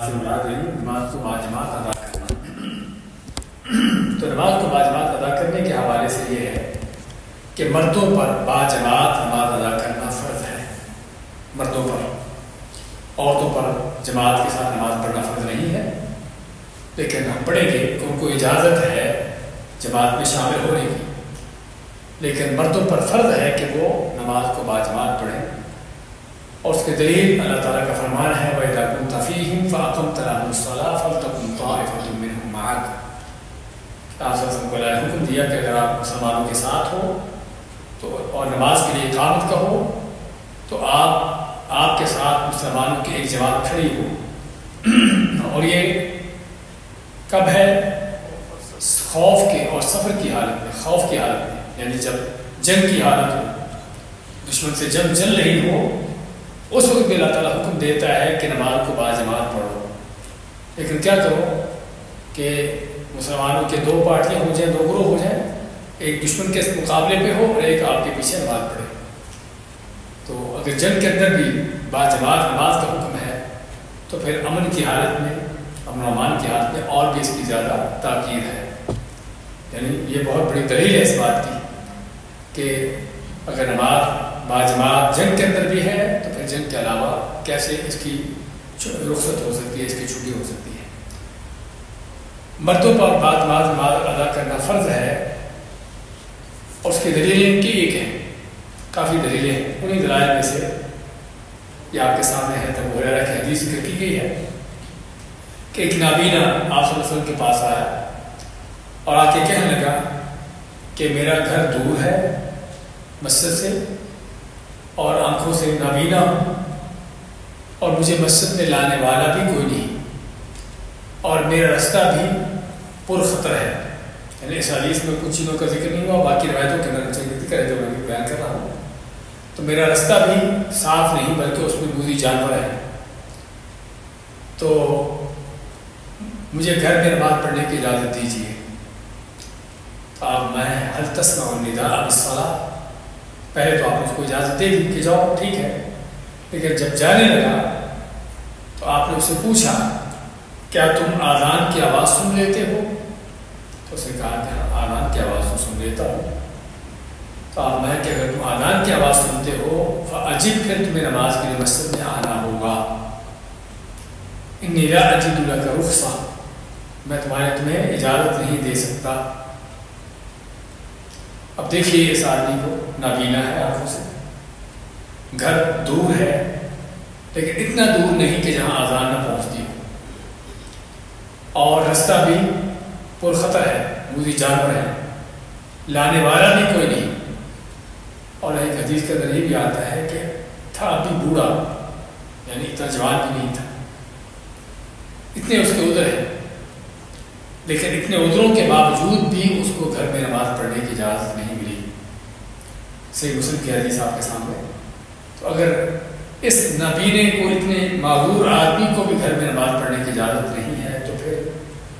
نماز کو باجماعت ادا کرنا۔ تو نماز کو باجماعت ادا کرنے کے حوالے سے یہ ہے کہ مردوں پر باجماعت نماز ادا کرنا فرض ہے، مردوں پر۔ عورتوں پر جماعت کے ساتھ نماز پڑھنا فرض نہیں ہے، لیکن ہم پڑھیں گے کہ ان کو اجازت ہے جماعت میں شامل ہونے کی، لیکن مردوں پر فرض ہے کہ وہ نماز کو باجماعت پڑھیں۔ اور اس کے دلیل اللہ تعالیٰ کا فرمان ہے وَإِذَا كُنْتَ فِيهِمْ فَأَقَمْتَ لَهُمُ الصَّلَاةَ فَلْتَكُنْ طَائِفَةٌ مِّنْهُمْ مَعَكَ۔ آپ صلی اللہ علیہ وسلم کو اللہ نے حکم دیا کہ اگر آپ مسلمانوں کے ساتھ ہو تو اور نماز کے لیے اقامت کا ہو تو آپ کے ساتھ مسلمانوں کی ایک جماعت کھڑی ہو۔ اور یہ کب ہے؟ خوف کے اور سفر کی حالت میں، خوف کی حالت میں، یعنی جب جنگ کی حالت ہو، دشمن سے جنگ چل رہی ہو، اس وقت بھی اللہ تعالیٰ حکم دیتا ہے کہ نماز کو باجماعت پڑھو۔ لیکن کیا کرو کہ مسلمانوں کے دو پارٹیاں ہو جائیں، دو گروہ ہو جائیں، ایک دشمن کے مقابلے پہ ہو اور ایک آپ کے پیچھے نماز پڑھے۔ تو اگر جنگ کے اندر بھی باجماعت نماز کا حکم ہے تو پھر امن کی حالت میں، امن و امان کی حالت میں اور بھی اس کی زیادہ تاکید ہے۔ یعنی یہ بہت بڑی دلیل ہے اس بات کی کہ اگر نماز باجماعت جنگ کے اندر بھی ہے تو پھر جنگ کے علاوہ کیسے اس کی رخصت ہو سکتی ہے، اس کی چھٹی ہو سکتی ہے۔ مردوں پر باجماعت نماز ادا کرنا فرض ہے، اور اس کی دلیلیں ان کی ایک ہیں، کافی دلیلیں ہیں۔ انہیں دلائل میں سے یہ آپ کے سامنے ہے، ابو ہریرہ کی حدیث ذکر کی گئی ہے کہ ایک نابینا آپ صلی اللہ علیہ وسلم کے پاس آیا اور آ کے کہنے لگا کہ میرا گھر دور ہے مسجد سے اور آنکھوں سے نابینا ہوں، اور مجھے مسجد میں لانے والا بھی کوئی نہیں، اور میرا رستہ بھی پرخطر ہے۔ یعنی اس حدیث میں کچھ چیزوں کا ذکر نہیں ہوا، باقی روایتوں کے اندر ذکر ہے جو میں بیان کر رہا ہوں۔ تو میرا رستہ بھی صاف نہیں بلکہ اس میں بوذی جانور ہے، تو مجھے گھر میں نماز پڑھنے کی اجازت دیجیے۔ اب میں هل تسمع النداء بالصلاة، پہلے تو آپ نے اس کو اجازت دے دی کہ جاؤ ٹھیک ہے، لیکن جب جانے لگا تو آپ نے اسے پوچھا کیا تم آذان کی آواز سن لیتے ہو؟ تو اس نے کہا کہ آذان کی آواز تو سن لیتا ہوں۔ تو آپ میں کہ اگر تم آذان کی آواز سنتے ہو فعجب، پھر تمہیں نماز کے لیے مسجد میں آنا ہوگا۔ انی لا اجد لک رخصہ، میں تمہیں اجازت نہیں دے سکتا۔ اب دیکھیے اس آدمی کو، نابینا ہے آنکھوں سے، گھر دور ہے لیکن اتنا دور نہیں کہ جہاں آذان نہ پہنچتی ہو، اور رستہ بھی پرخطر ہے، بوذی جانور ہے، لانے والا بھی کوئی نہیں، اور ایک حدیث کے اندر یہ بھی آتا ہے کہ تھا ابھی بوڑھا، یعنی اتنا جوان بھی نہیں تھا، اتنے اس کے عذر ہیں، لیکن اتنے عذروں کے باوجود بھی اس کو گھر میں نماز پڑھنے کی اجازت نہیں ملی۔ صحیح مسلم کی حدیث آپ کے سامنے۔ تو اگر اس نابینے کو، اتنے معذور آدمی کو بھی گھر میں نماز پڑھنے کی اجازت نہیں ہے، تو پھر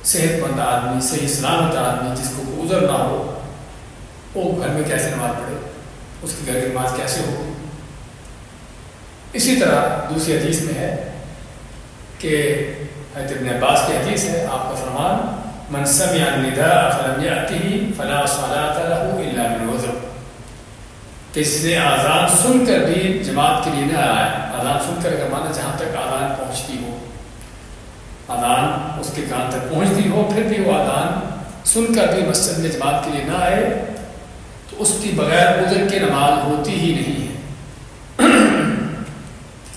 صحت مند آدمی، صحیح سلامت آدمی جس کو کوئی عذر نہ ہو، وہ گھر میں کیسے نماز پڑھے؟ اس کی گھر کی نماز کیسے ہوگی؟ اسی طرح دوسری حدیث میں ہے کہ حضرت ابن عباس کی حدیث ہے، آپ کا فرمان من سمع النداء فلم یأتہ فلا صلاة له الا من عذر، کہ جس نے آذان سن کر بھی جماعت کے لیے نہ آیا، آذان سن کر کا معنی جہاں تک آذان پہنچتی ہو، آذان اس کے کان تک پہنچتی ہو، پھر بھی وہ آذان سن کر بھی مسجد میں جماعت کے لیے نہ آئے، تو اس کی بغیر عذر کے نماز ہوتی ہی نہیں ہے،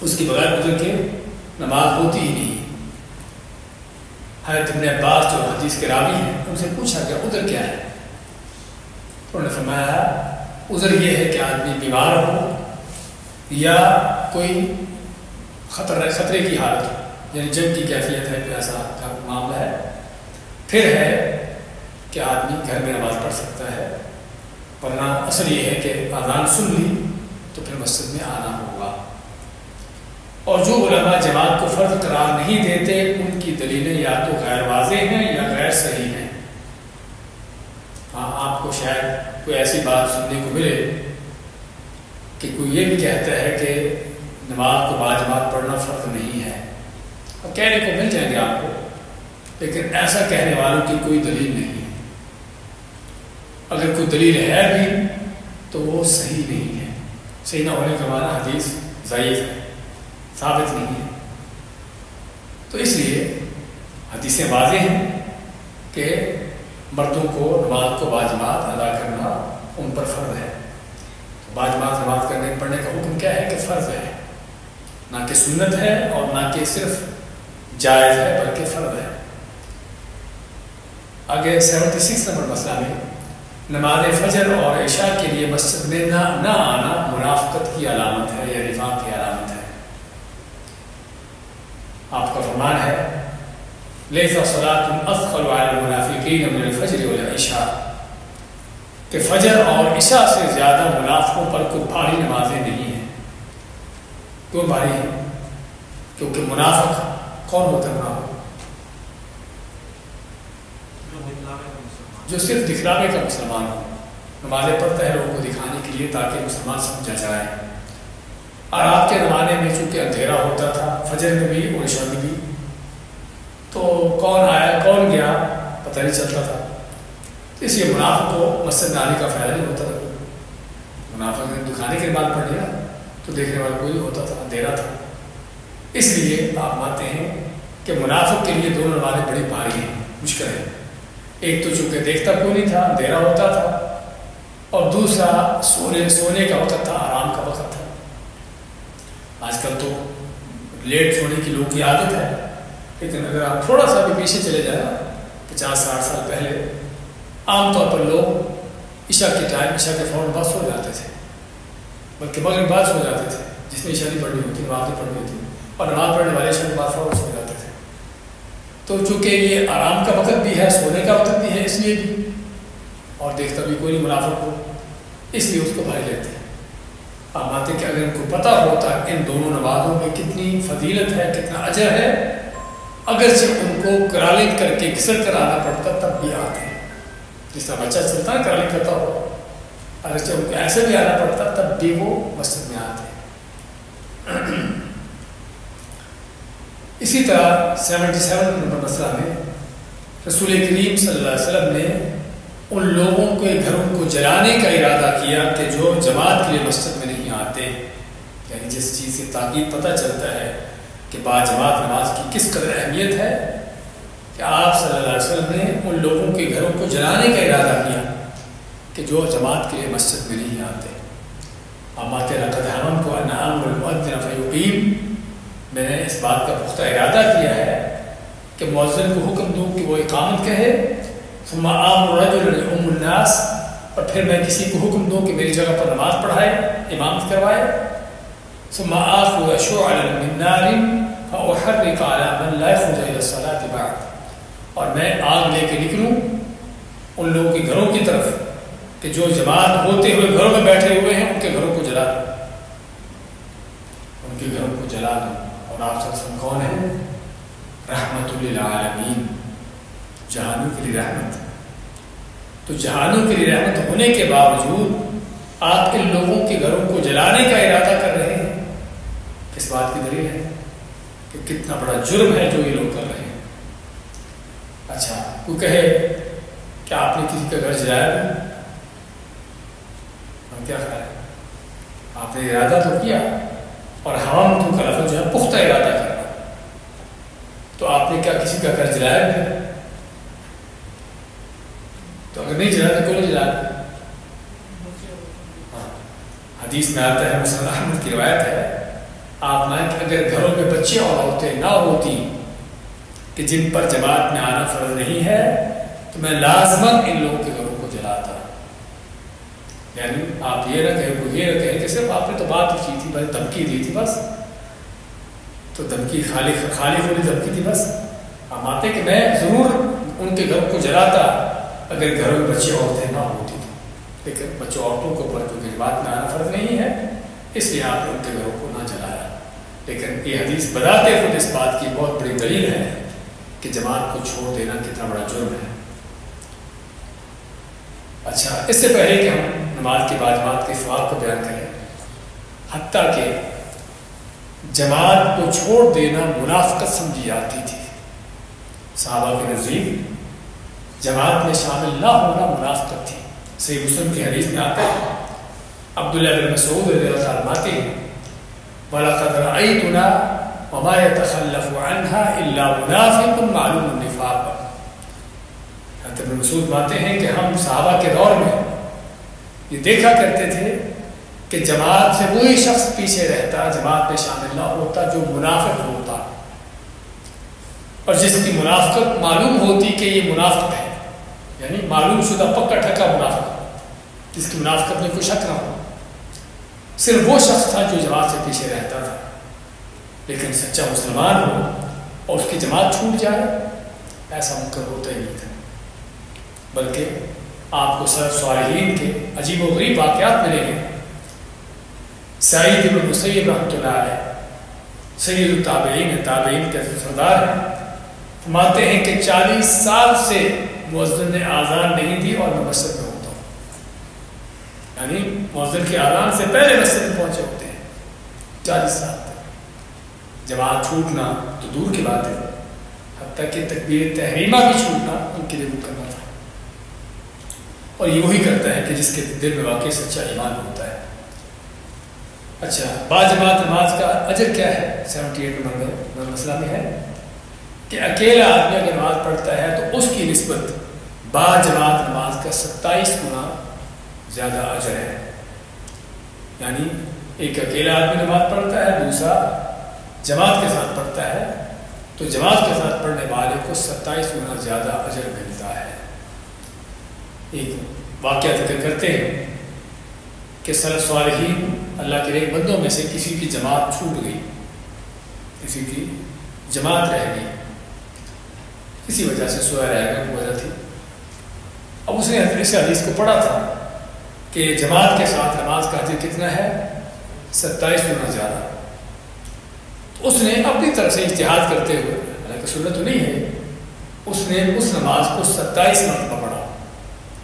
اس کی بغیر عذر کے نماز ہوتی ہی نہیں ہے۔ حضرت ابن عباس جو حدیث کے راوی ہیں، ان سے پوچھا کہ عذر کیا ہے؟ انہوں نے فرمایا عذر یہ ہے کہ آدمی بیمار ہو یا کوئی خطرے کی حالت ہو، یعنی جنگ کی کیفیت ہے، ایسا معاملہ ہے، پھر ہے کہ آدمی گھر میں نماز پڑھ سکتا ہے، ورنہ اصل یہ ہے کہ آذان سن لی تو پھر مسجد میں آنا ہوگا۔ اور جو علماء جماعت کو فرض قرار نہیں دیتے، ان کی دلیلیں یا تو غیر واضح ہیں یا غیر صحیح ہیں۔ ہاں، آپ کو شاید کوئی ایسی بات سننے کو ملے کہ کوئی یہ بھی کہتا ہے کہ نماز کو باجماعت پڑھنا فرض نہیں ہے، اب کہنے کو مل جائیں گے آپ کو، لیکن ایسا کہنے والوں کی کوئی دلیل نہیں ہے۔ اگر کوئی دلیل ہے بھی تو وہ صحیح نہیں ہے۔ صحیح نہ ہونے کا معنی حدیث ضعیف ہے، ثابت نہیں ہے۔ تو اس لیے حدیثیں واضح ہیں کہ مردوں کو نماز کو باجماعت ادا کرنا ان پر فرض ہے۔ باجماعت نماز پڑھنے کا حکم کیا ہے کہ فرض ہے، نہ کہ سنت ہے اور نہ کہ صرف جائز ہے بلکہ فرض ہے۔ آگے 76 نمبر مسئلہ میں نماز فجر اور عشاء کے لیے مسجد میں نہ آنا منافقت کی علامت ہے یا نفاق کی علامت ہے۔ آپ کا فرمان ہے لیس صلاۃ اثقل علی المنافقین من الفجر والعشاء، کہ فجر اور عشاء سے زیادہ منافقوں پر کوئی بھاری نمازیں نہیں ہیں۔ کیوں بھاری ہیں؟ کیونکہ منافق کون ہوتا ہے؟ جو صرف دکھلاوے کا مسلمان ہو، نمازیں پڑھتا ہے لوگوں کو دکھانے کے لیے تاکہ مسلمان سمجھا جائے۔ اور آپ کے زمانے میں چونکہ اندھیرا ہوتا تھا فجر میں بھی اور عشاء میں بھی، تو کون آیا کون گیا پتہ نہیں چلتا تھا، تو اس لیے منافق کو مسجد میں آنے کا فائدہ نہیں ہوتا تھا۔ منافق نے دکھانے کے بعد پڑھ لیا تو دیکھنے والا کوئی نہیں ہوتا تھا، اندھیرا تھا۔ اس لیے آپ مانتے ہیں کہ منافق کے لیے دونوں نمازیں بڑی بھاری ہیں، مشکل ہے۔ ایک تو چونکہ دیکھتا کوئی نہیں تھا، اندھیرا ہوتا تھا، اور دوسرا سونے کا وقت تھا، آرام کا وقت تھا۔ آج کل تو لیٹ سونے کی لوگوں کی عادت ہے، لیکن اگر آپ تھوڑا سا بھی پیچھے چلے جائیں 50-60 سال پہلے، عام طور پر لوگ عشاء کے ٹائم عشاء کے فوراً بعد سو جاتے تھے، بلکہ مغرب بعد سو جاتے تھے۔ جس نے عشاء نہیں پڑھنی ہوتی نماز نہیں پڑھنی ہوتی، اور نماز پڑھنے والے عشاء کے بعد فوراً سو جاتے تھے۔ تو چونکہ یہ آرام کا وقت بھی ہے، سونے کا وقت بھی ہے، اس لیے بھی، اور دیکھتا بھی کوئی نہیں منافق ہو، اس لیے اس کو بھاری لیتے ہیں۔ آپ مانتے کہ اگر ان کو پتہ ہوتا ان دونوں نمازوں میں کتنی فضیلت ہے، کتنا اجر ہے، اگرچہ ان کو کرالنگ کر کے گھسٹ کر آنا پڑتا تب بھی آتے ہیں۔ جس طرح بچہ چلتا ہے کرالنگ کرتا ہو، اگرچہ ان کو ایسے بھی آنا پڑتا تب بھی وہ مسجد میں آتے ہیں۔ اسی طرح 77 نمبر مسئلہ میں رسول کریم صلی اللہ علیہ وسلم نے ان لوگوں کے گھروں کو جلانے کا ارادہ کیا کہ جو جماعت کے لیے مسجد میں نہیں آتے، یعنی جس چیز سے تاکید پتہ چلتا ہے کہ باجماعت نماز کی کس قدر اہمیت ہے، کہ آپ صلی اللہ علیہ وسلم نے ان لوگوں کے گھروں کو جلانے کا ارادہ کیا کہ جو جماعت کے لیے مسجد میں نہیں آتے۔ آماتے لقد حرمت ان آمر المؤذن فیقیم، میں نے اس بات کا پختہ ارادہ کیا ہے کہ مؤذن کو حکم دوں کہ وہ اقامت کہے، ثم آمر رجلا یؤم الناس، اور پھر میں کسی کو حکم دوں کہ میری جگہ پر نماز پڑھائے، امامت کروائے، ثم آخذ شعلا من نار فاحرق على من لا يخرج الى الصلاة بعد، اور میں آگ لے کے نکلوں ان لوگوں کے گھروں کی طرف کہ جو جماعت ہوتے ہوئے گھروں میں بیٹھے ہوئے ہیں، ان کے گھروں کو جلا دوں، ان کے گھروں کو جلا دوں۔ اور آپ صلی اللہ علیہ وسلم کون ہے؟ رحمت للعالمین، جہانوں کے لیے رحمت۔ تو جہانوں کے لیے رحمت ہونے کے باوجود آپ ان لوگوں کے گھروں کو جلانے کا ارادہ کر رہے ہیں، کس بات کی دلیل ہے؟ کہ کتنا بڑا جرم ہے جو یہ لوگ کر رہے ہیں۔ اچھا، وہ کہے کہ آپ نے کسی کا گھر جلایا نہیں، ہم کیا خیال ہے؟ آپ نے ارادہ تو کیا، اور حرام تو کا لفظ جو ہے پختہ ارادہ کرنا، تو آپ نے کیا کسی کا گھر جلایا نہیں؟ تو اگر نہیں جلایا تو کیوں نہیں جلایا؟ حدیث میں آتا ہے، مسند احمد کی روایت ہے، آپ نے کہ اگر گھروں میں بچے اور عورتیں نہ ہوتی کہ جن پر جماعت میں آنا فرض نہیں ہے، تو میں لازماً ان لوگوں کے گھروں کو جلاتا۔ یعنی آپ یہ نہ کہیں، وہ یہ نہ کہیں کہ صرف آپ نے تو بات کی تھی، بس دھمکی دی تھی، بس تو دھمکی خالی ہونے دھمکی تھی بس۔ آپ مانتے کہ میں ضرور ان کے گھروں کو جلاتا اگر گھروں میں بچے عورتیں نہ ہوتی تھی، لیکن بچوں عورتوں کو پر جو بات میں آنا فرض نہیں ہے، اس لیے آپ نے ان کے گھروں کو نہ جلایا۔ لیکن یہ حدیث بتاتے خود اس بات کی بہت بڑی دلیل ہے کہ جماعت کو چھوڑ دینا کتنا بڑا جرم ہے۔ اچھا، اس سے پہلے کہ ہم نماز کے بعد جماعت کے ثواب کو بیان کریں، حتیٰ کہ جماعت کو چھوڑ دینا منافقت سمجھی جاتی تھی. صحابہ کے نزدیک جماعت میں شامل نہ ہونا منافقت تھی. صحیح مسلم کی حدیث میں آتا ہے, عبداللہ بن مسعود رضی اللہ عنہ فرماتے ہیں وَلَقَدْ رَأَيْتُنَا وَمَا يَتَخَلَّفُ عَنْهَا إِلَّا مُنَافِقٌ مَعْلُومُ النِّفَاقِ. حضرت ابن مسعود فرماتے ہیں کہ ہم صحابہ کے دور میں یہ دیکھا کرتے تھے کہ جماعت سے وہی شخص پیچھے رہتا, جماعت میں شامل نہ ہوتا جو منافق ہوتا, اور جس کی منافقت معلوم ہوتی کہ یہ منافق ہے, یعنی معلوم شدہ پکا ٹھکا منافق, جس کی منافقت میں کوئی شک نہ ہو. صرف وہ شخص تھا جو جماعت سے پیچھے رہتا تھا. لیکن سچا مسلمان ہو اور اس کی جماعت چھوٹ جائے, ایسا ممکن ہوتا ہی نہیں تھا. بلکہ آپ کو سلف صالحین کے عجیب و غریب واقعات ملیں گے. سعید بن مسیب رحمۃ اللہ علیہ سید التابعین, تابعین کے سردار ہیں, فرماتے ہیں کہ 40 سال سے مؤذن نے آذان نہیں دی اور میں مسجد میں ہوتا ہوں. یعنی مؤذن کی آذان سے پہلے مسجد میں پہنچے ہوتے ہیں 40 سال تک. جماعت چھوٹنا تو دور کی بات ہے, حتیٰ کہ تکبیر تحریمہ بھی چھوٹنا ان کے لیے مکمل تھا. اور یہ وہی کرتا ہے کہ جس کے دل میں واقعی سچا ایمان ہوتا ہے. اچھا, باجماعت نماز کا اجر کیا ہے؟ 78 نمبر مسئلہ میں ہے کہ اکیلا آدمی اگر نماز پڑھتا ہے تو اس کی نسبت باجماعت نماز کا 27 گنا زیادہ اجر ہے. یعنی ایک اکیلا آدمی نماز پڑھتا ہے, دوسرا جماعت کے ساتھ پڑھتا ہے, تو جماعت کے ساتھ پڑھنے والے کو 27 گنا زیادہ اجر ملتا ہے. ایک واقعہ ذکر کرتے ہیں کہ سلف صالحین اللہ کے نیک بندوں میں سے کسی کی جماعت چھوٹ گئی, کسی کی جماعت رہ گئی, کسی وجہ سے سویا رہ گیا, کوئی وجہ تھی. اب اس نے اس حدیث کو پڑھا تھا کہ جماعت کے ساتھ نماز کا اجر کتنا ہے, 27 گنا زیادہ. تو اس نے اپنی طرف سے اجتہاد کرتے ہوئے, حالانکہ سنت تو نہیں ہے, اس نے اس نماز کو 27 مرتبہ پڑھا.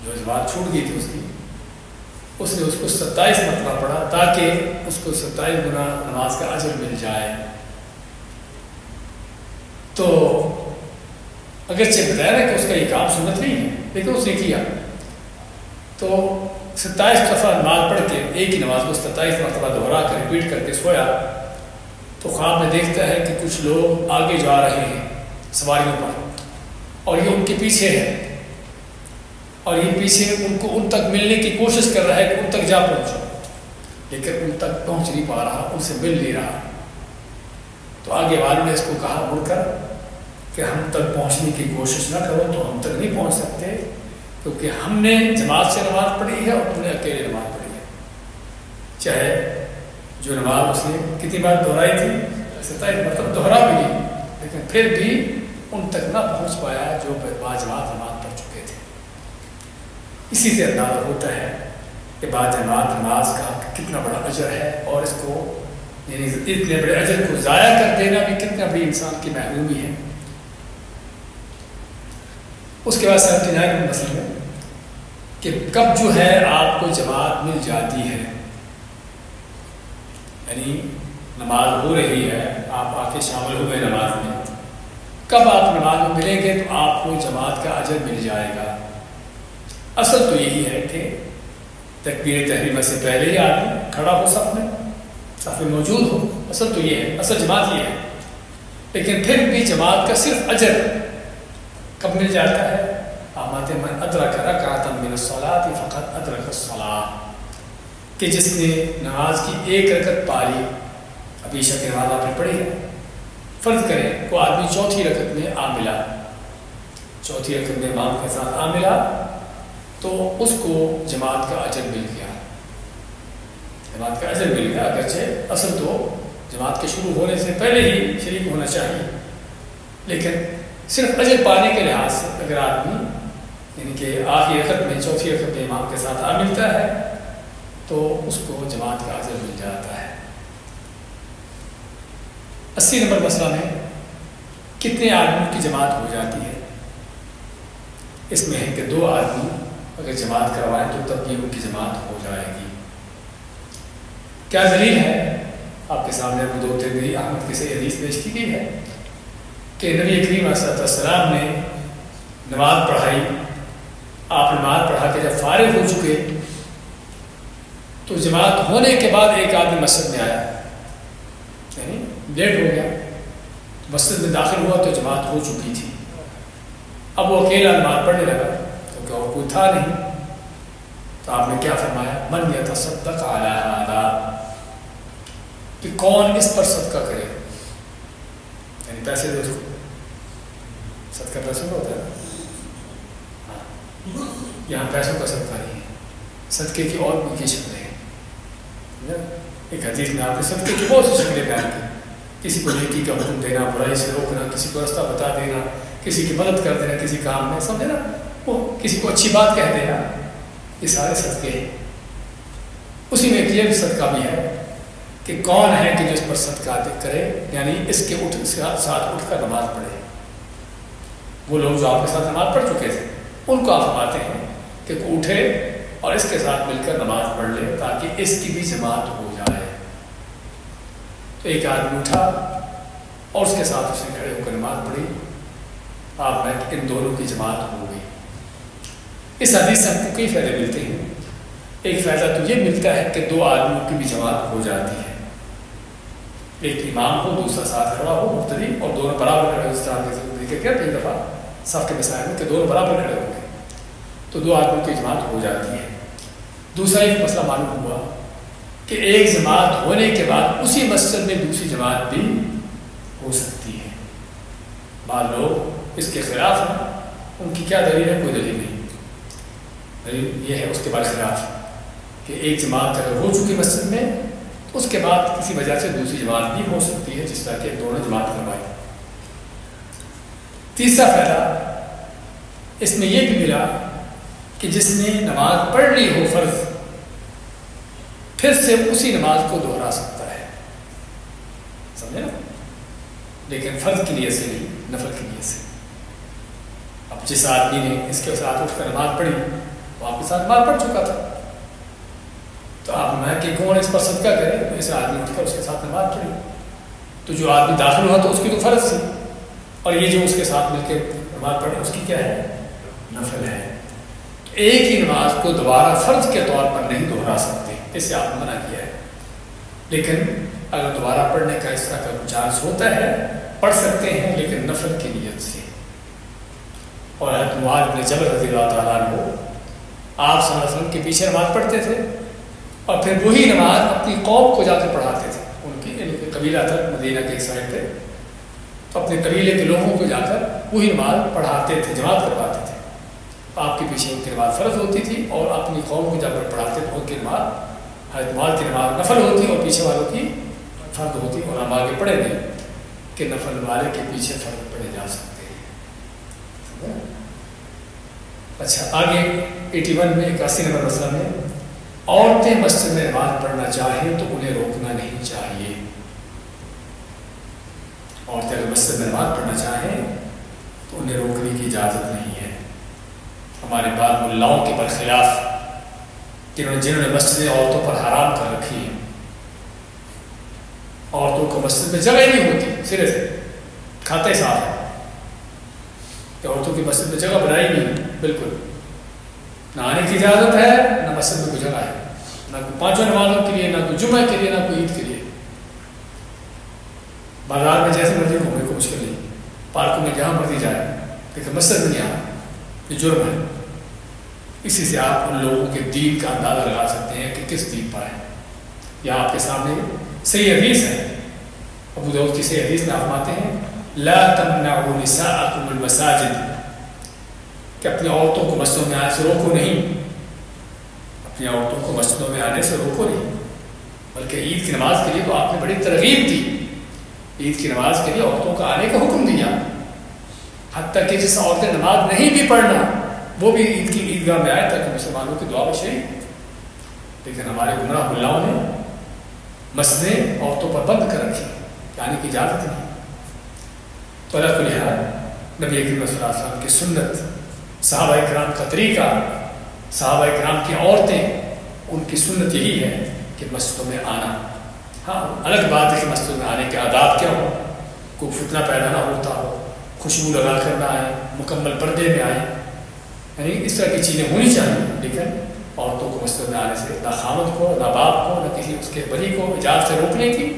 جو جماعت چھوٹ گئی تھی اس نے اس کو 27 مرتبہ پڑھا تاکہ اس کو 27 گنا نماز کا اجر مل جائے. تو اگرچہ بتایا نا کہ اس کا یہ کام سنت نہیں ہے, لیکن اس نے کیا. تو 27 دفعہ نماز پڑھ کے ایک ہی نماز کو 27 مرتبہ دہرا کر ریپیٹ کر کے سویا, تو خواب میں دیکھتا ہے کہ کچھ لوگ آگے جا رہے ہیں سواریوں پر, اور یہ ان کے پیچھے ہے, اور یہ پیچھے ان کو ان تک ملنے کی کوشش کر رہا ہے کہ ان تک جا پہنچو, لیکن ان تک پہنچ نہیں پا رہا, ان سے مل نہیں رہا. تو آگے والوں نے اس کو کہا مڑ کر کہ ہم تک پہنچنے کی کوشش نہ کرو, تو ہم تک نہیں پہنچ سکتے, کیونکہ ہم نے جماعت سے نماز پڑھی ہے اور تم نے اکیلے نماز پڑھی ہے. چاہے جو نماز اس نے کتنی بار دہرائی تھی, 27 مرتبہ دہرا بھی نہیں, لیکن پھر بھی ان تک نہ پہنچ پایا جو باجماعت نماز پڑھ چکے تھے. اسی سے اندازہ ہوتا ہے کہ باجماعت نماز کا کتنا بڑا اجر ہے, اور اس کو یعنی اتنے بڑے اجر کو ضائع کر دینا بھی کتنا بڑی انسان کی محرومی ہے. اس کے بعد 79 مسئلہ ہے کہ کب جو ہے آپ کو جماعت مل جاتی ہے, یعنی نماز ہو رہی ہے, آپ آ کے شامل ہوئے نماز میں, کب آپ نماز میں ملیں گے تو آپ کو جماعت کا اجر مل جائے گا. اصل تو یہی ہے کہ تکبیر تحریمہ سے پہلے ہی آدمی کھڑا ہو, صف میں موجود ہو. اصل تو یہ ہے, اصل جماعت یہ ہے. لیکن پھر بھی جماعت کا صرف اجر کب مل جاتا ہے؟ آمات من ادرک رکعۃ من الصلاۃ فقط ادرک الصلاۃ, کہ جس نے نماز کی ایک رکعت پا لی. ابھی عشاء کی نماز آپ نے پڑھی ہے, فرض کریں کوئی آدمی چوتھی رکعت میں آ ملا, چوتھی رکعت میں امام کے ساتھ آ ملا, تو اس کو جماعت کا اجر مل گیا, جماعت کا اجر مل گیا. اگرچہ اصل تو جماعت کے شروع ہونے سے پہلے ہی شریک ہونا چاہیے, لیکن صرف اجر پانے کے لحاظ سے اگر آدمی یعنی کہ آخری رکعت میں چوتھی رکعت میں امام کے ساتھ آ ملتا ہے تو اس کو جماعت کا اجر مل جاتا ہے. 80 نمبر مسئلہ میں کتنے آدمیوں کی جماعت ہو جاتی ہے؟ اس میں ہے کہ 2 آدمی اگر جماعت کروائیں تو تب بھی ان کی جماعت ہو جائے گی. کیا دلیل ہے؟ آپ کے سامنے ابو داؤد ترمذی احمد کی صحیح حدیث پیش کی گئی ہے کہ نبی کریم علیہ السلام نے نماز پڑھائی. آپ نماز پڑھا کے جب فارغ ہو چکے تو جماعت ہونے کے بعد ایک آدمی مسجد میں آیا، یعنی لیٹ ہو گیا، مسجد میں داخل ہوا تو جماعت ہو چکی تھی. اب وہ اکیلا نماز پڑھنے لگا کیونکہ اور کوئی تھا نہیں. تو آپ نے کیا فرمایا؟ من یتصدق علی ھذا، کہ کون اس پر صدقہ کرے، یعنی پیسے دے اس کو. صدقہ پیسوں کا ہوتا ہے، یہاں پیسوں کا صدقہ نہیں ہے، صدقے کی اور بھی شکلیں ہیں. ایک حدیث میں آپ نے صدقے کی بہت سی شکلیں بیان کی. کسی کو نیکی کا حکم دینا، برائی سے روکنا، کسی کو راستہ بتا دینا، کسی کی مدد کر دینا کسی کام میں، سمجھے نا، وہ کسی کو اچھی بات کہہ دینا، یہ سارے صدقے ہیں. اسی میں ایک یہ صدقہ بھی ہے کہ کون ہے کہ جو اس پر صدقہ کرے، یعنی اس کے ساتھ اٹھ کر نماز پڑھے. وہ لوگ جو آپ کے ساتھ نماز پڑھ چکے تھے ان کو آپ فرماتے ہیں کہ وہ اٹھے اور اس کے ساتھ مل کر نماز پڑھ لے تاکہ اس کی بھی جماعت ہو جائے. تو ایک آدمی اٹھا اور اس کے ساتھ اس نے کھڑے ہو کر نماز پڑھی. آپ میں ان دونوں کی جماعت ہو گئی. اس حدیث سے ہم کو کئی فائدے ملتے ہیں. ایک فائدہ تو یہ ملتا ہے کہ دو آدمیوں کی بھی جماعت ہو جاتی ہے. ایک امام ہو، دوسرا ساتھ کھڑا ہو مقتدی، اور دونوں برابر کھڑے ہو. اس طرح کے کیا کئی دفعہ صف کے مسائل میں کہ دونوں برابر کھڑے ہوں گے تو دو آدمیوں کی جماعت ہو جاتی ہے. دوسرا ایک مسئلہ معلوم ہوا کہ ایک جماعت ہونے کے بعد اسی مسجد میں دوسری جماعت بھی ہو سکتی ہے. بعض لوگ اس کے خلاف ہیں، ان کی کیا دلیل ہے؟ کوئی دلیل نہیں. دلیل یہ ہے اس کے بعد خلاف کہ ایک جماعت اگر ہو چکی مسجد میں تو اس کے بعد کسی وجہ سے دوسری جماعت بھی ہو سکتی ہے، جس طرح کہ دونوں جماعت کروائی. تیسرا فائدہ اس میں یہ بھی ملا کہ جس نے نماز پڑھ لی ہو فرض، پھر سے اسی نماز کو دوہرا سکتا ہے. سمجھے نا؟ لیکن فرض کی نیت سے نہیں، نفل کی نیت سے. اب جس آدمی نے اس کے ساتھ اٹھ کر نماز پڑھی وہ آپ کے ساتھ نماز پڑھ چکا تھا، تو آپ میں کہ کون اس پر صدقہ کرے، تو اس آدمی اٹھ کر اس کے ساتھ نماز پڑھی. تو جو آدمی داخل ہوا تو اس کی تو فرض تھی، اور یہ جو اس کے ساتھ مل کے نماز پڑھے اس کی کیا ہے؟ نفل ہے. ایک ہی نماز کو دوبارہ فرض کے طور پر نہیں دوہرا سکتے، اس سے آپ نے منع کیا ہے. لیکن اگر دوبارہ پڑھنے کا اس طرح کا چانس ہوتا ہے پڑھ سکتے ہیں، لیکن نفل کی نیت سے. اور حضرت معاذ بن جبل رضی اللہ تعالیٰ عنہ آپ صلی اللہ علیہ وسلم کے پیچھے نماز پڑھتے تھے اور پھر وہی نماز اپنی قوم کو جا کے پڑھاتے تھے. ان کی یعنی قبیلہ تھا مدینہ کے ایک سائڈ پہ، تو اپنے قبیلے کے لوگوں کو جا کر وہی نماز پڑھاتے تھے، جماعت کرواتے تھے. آپ کے پیچھے ان کی نماز فرض ہوتی تھی اور اپنی قوم کو جا کر پڑھاتے تھے. ان کی نماز حضرت معاذ کی نماز نفل ہوتی اور پیچھے والوں کی فرض ہوتی، اور ہم آگے پڑھیں گے کہ نفل والے کے پیچھے فرض پڑھے جا سکتے ہیں. اچھا، آگے 81 میں 81 نمبر مسئلہ میں عورتیں مسجد میں نماز پڑھنا چاہیں تو انہیں روکنا نہیں چاہیے. عورتیں اگر مسجد میں نماز پڑھنا چاہیں تو انہیں روکنے کی اجازت نہیں ہے. ہمارے بعد ملاؤں کے برخلاف جنہوں نے مسجدیں عورتوں پر حرام کر رکھی ہیں، عورتوں کو مسجد میں جگہ نہیں ہوتی، سرے سے کھاتے صاف ہے کہ عورتوں کی مسجد میں جگہ بنائی نہیں. بالکل نہ آنے کی اجازت ہے، نہ مسجد میں کوئی جگہ ہے، نہ کوئی پانچوں نمازوں کے لیے، نہ کوئی جمعہ کے لیے، نہ کوئی عید کے لیے. بازار میں جیسے مرضی گھومنے کو مشکل نہیں، پارکوں میں جہاں مرضی جائے، لیکن مسجد میں نہیں آنا، یہ جرم ہے. اسی سے آپ ان لوگوں کے دین کا اندازہ لگا سکتے ہیں کہ کس دین پر ہے. یہاں آپ کے سامنے صحیح حدیث ہے، ابو داؤد کی صحیح حدیث میں آپ فرماتے ہیں لا تمنعوا نساءکم المساجد، کہ اپنی عورتوں کو مسجدوں میں آنے سے روکو نہیں، اپنی عورتوں کو مسجدوں میں آنے سے روکو نہیں. بلکہ عید کی نماز کے لیے تو آپ نے بڑی ترغیب دی، عید کی نماز کے لیے عورتوں کا آنے کا حکم دیا. حتیٰ کہ جس عورتیں نماز نہیں بھی پڑھنا وہ بھی عید کی عیدگاہ میں آئے تاکہ مسلمانوں کی دعا بچے. لیکن ہمارے گمراہ ملاؤں نے مسجدیں عورتوں پر بند کر رکھی، آنے کی اجازت نہیں. تو اللہ کو لحاظ نبی کریم صلی اللہ علیہ وسلم کی سنت، صحابہ کرام کا طریقہ، صحابہ کرام کی عورتیں، ان کی سنت یہی ہے کہ مسجدوں میں آنا. ہاں الگ بات ہے کہ مسجد میں آنے کے آداب کیا ہو، کوئی فتنہ پیدا نہ ہوتا ہو، خوشبو لگا کر نہ آئے، مکمل پردے میں آئیں، یعنی اس طرح کی چیزیں ہونی چاہیے. لیکن عورتوں کو مسجد میں آنے سے نہ خامد کو، نہ باپ کو، نہ کسی اس کے بلی کو اجازت سے روکنے کی.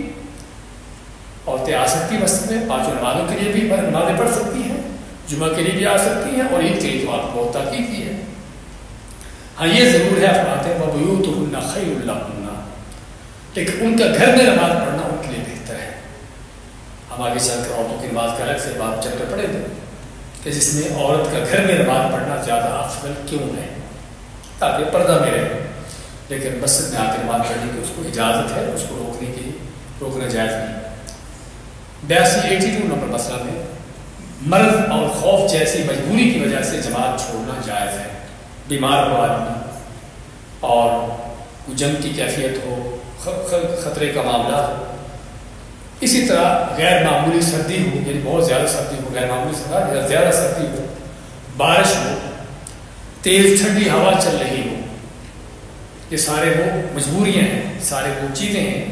عورتیں آ سکتی مسجد میں، 5 نمازوں کے لیے بھی نمازیں پڑھ سکتی ہیں، جمعہ کے لیے بھی آ سکتی ہیں، اور عید کے لیے تو آپ کو بہت تاکید کی ہے. ہاں یہ ضرور ہے فرماتے ہیں وَبُيُوتُهُنَّ خَيْرٌ لَهُنَّ، لیکن ان کا گھر میں نماز پڑھنا ان کے لیے بہتر ہے. ہم آگے چل کر عورتوں کی نماز کا الگ سے باب چل کر پڑھیں گے کہ جس میں عورت کا گھر میں نماز پڑھنا زیادہ افضل کیوں ہے، تاکہ پردہ میں رہے. لیکن مسجد میں آ کے نماز پڑھنے کی اس کو اجازت ہے، اس کو روکنا جائز نہیں. 82 نمبر مسئلہ میں مرض اور خوف جیسی مجبوری کی وجہ سے جماعت چھوڑنا جائز ہے. بیمار ہو آدمی اور جنگ کی کیفیت ہو، خطرے کا معاملہ ہو، اسی طرح غیر معمولی سردی ہو، یعنی بہت زیادہ سردی ہو، غیر معمولی سردی زیادہ سردی ہو، بارش ہو، تیز ٹھنڈی ہوا چل رہی ہو، یہ سارے وہ مجبوریاں ہیں، سارے وہ چیزیں ہیں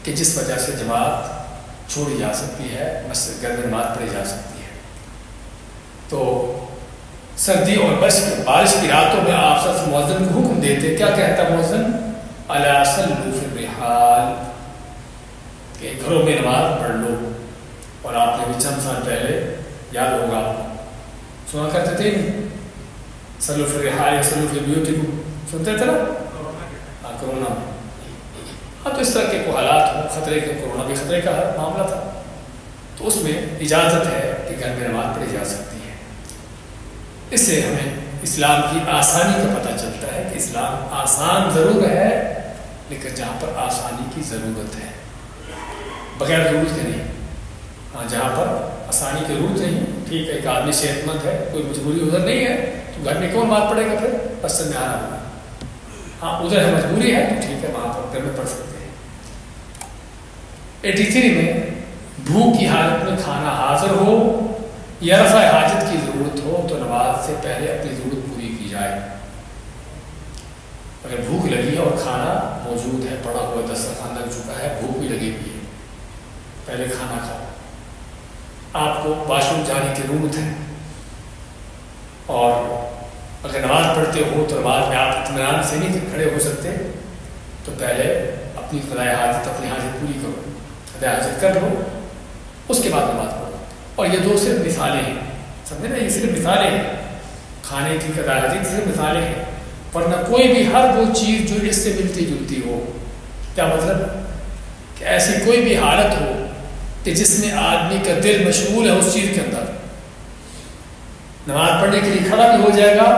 کہ جس وجہ سے جماعت چھوڑی جا سکتی ہے، مسجد گھر میں نماز پڑھی جا سکتی ہے. تو سردی اور بارش کی راتوں میں آپ سب مؤذن کو حکم دیتے، کیا کہتا مؤذن؟ الا صلوا فی الرحال، کہ گھروں میں نماز پڑھ لو. اور آپ نے بھی چند سال پہلے یاد ہوگا آپ کو سنا کرتے تھے صلوا فی الرحال یا صلوا فی بیوتکم، سنتے تھے نا کرونا میں. ہاں تو اس طرح کے کوئی حالات ہوں، خطرے کے، کرونا بھی خطرے کا معاملہ تھا، تو اس میں اجازت ہے کہ گھر میں نماز پڑھی جا سکتی ہے. اس سے ہمیں اسلام کی آسانی کا پتہ چلتا ہے کہ اسلام آسان ضرور ہے، لیکن جہاں پر آسانی کی ضرورت ہے، بغیر ضرورت کے نہیں. ہاں جہاں پر آسانی کی ضرورت نہیں، ٹھیک ہے، ایک آدمی صحت مند ہے، کوئی مجبوری ادھر نہیں ہے، تو گھر میں کون نماز پڑھے گا؟ پھر مسجد میں آنا ہوگا. ہاں ادھر ہے مجبوری ہے تو ٹھیک ہے، وہاں پر گھر میں پڑھ سکتے ہیں. 83 میں بھوک کی حالت میں کھانا حاضر ہو یا رفع حاجت کی ضرورت ہو تو نماز سے پہلے اپنی ضرورت پوری کی جائے. اگر بھوک لگی ہے اور کھانا موجود ہے، پڑا ہوا دسترخوان لگ چکا ہے، بھوک بھی لگی ہوئی ہے، پہلے کھانا کھاؤ. آپ کو واش روم جانے کی ضرورت ہے، اور اگر نماز پڑھتے ہو تو نماز میں آپ اطمینان سے نہیں کھڑے ہو سکتے، تو پہلے اپنی قضائے حاجت، اپنی حاجت پوری کرو، قضائے حاجت کر لو، اس کے بعد نماز پڑھو. اور یہ دو صرف مثالیں ہیں، سمجھے نا، یہ صرف مثالیں ہیں. کھانے کی قضائے حاجت صرف مثالیں ہیں، ورنہ کوئی بھی ہر وہ چیز جو اس سے ملتی جلتی ہو. کیا مطلب؟ کہ ایسی کوئی بھی حالت ہو کہ جس میں آدمی کا دل مشغول ہے اس چیز کے اندر، نماز پڑھنے کے لیے کھڑا بھی ہو جائے گا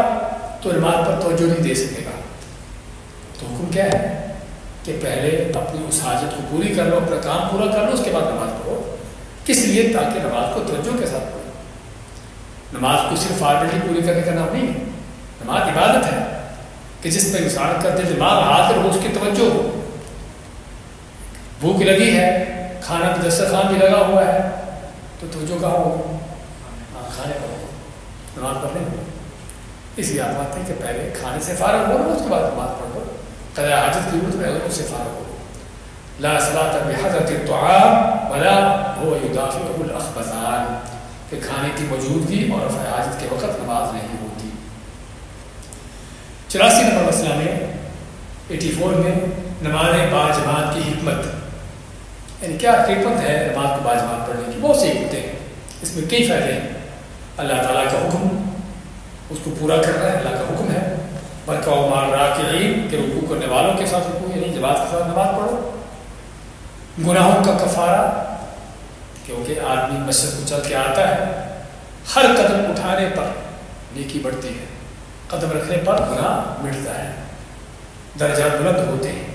تو نماز پر توجہ نہیں دے سکے گا. تو حکم کیا ہے کہ پہلے اپنی اس حاجت کو پوری کر لو، اپنا کام پورا کر لو، اس کے بعد نماز پڑھو. کس لیے؟ تاکہ نماز کو توجہ کے ساتھ پڑھو. نماز کو صرف فارمیلٹی پوری کرنے کا نام نہیں ہے، نماز عبادت ہے کہ جس میں انسان کا دل دماغ حاضر ہو، اس کی توجہ ہو. بھوک لگی ہے، کھانا بھی دسترخوان بھی لگا ہوا ہے، تو توجہ کہاں ہو؟ کھانے پر ہو، نماز پڑھنے ہو. اس لیے آپ آتے ہیں کہ پہلے کھانے سے فارغ ہو، اس کے بعد نماز پڑھو. قضاء حاجت کی ضرورت میں اس سے فارغ ہو. لا صلاۃ بحضرۃ الطعام ولا هو يدافعه الاخبثان، کہ کھانے کی موجودگی اور رفع حاجت کے وقت نماز نہیں ہوتی. 84 نمبر مسئلہ میں 84 میں نماز باجماعت کی حکمت، یعنی کیا حکمت ہے نماز کو باجماعت پڑھنے کی؟ بہت سی حکمتیں ہیں، اس میں کئی فائدے ہیں. اللہ تعالیٰ کا حکم، اس کو پورا کرنا ہے، اللہ کا حکم ہے. برکعوا مع الراکعین، کہ رکوع کرنے والوں کے ساتھ رکوع، یعنی جماعت کے ساتھ نماز پڑھو. گناہوں کا کفارہ، کیونکہ آدمی مسجد کو چل کے آتا ہے، ہر قدم اٹھانے پر نیکی بڑھتی ہے، قدم رکھنے پر گناہ مٹتا ہے، درجات بلند ہوتے ہیں.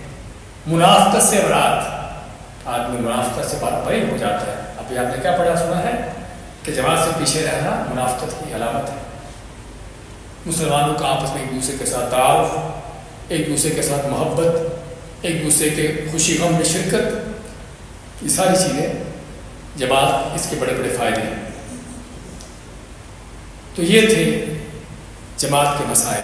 منافقت سے برات، آدمی منافقت سے بری ہو جاتا ہے. ابھی آپ نے کیا پڑھا سنا ہے کہ جماعت سے پیچھے رہنا منافقت کی علامت ہے. مسلمانوں کا آپس میں ایک دوسرے کے ساتھ تعارف، ایک دوسرے کے ساتھ محبت، ایک دوسرے کے خوشی غم میں شرکت، یہ ساری چیزیں جماعت، اس کے بڑے بڑے فائدے ہیں. تو یہ تھے جماعت کے مسائل.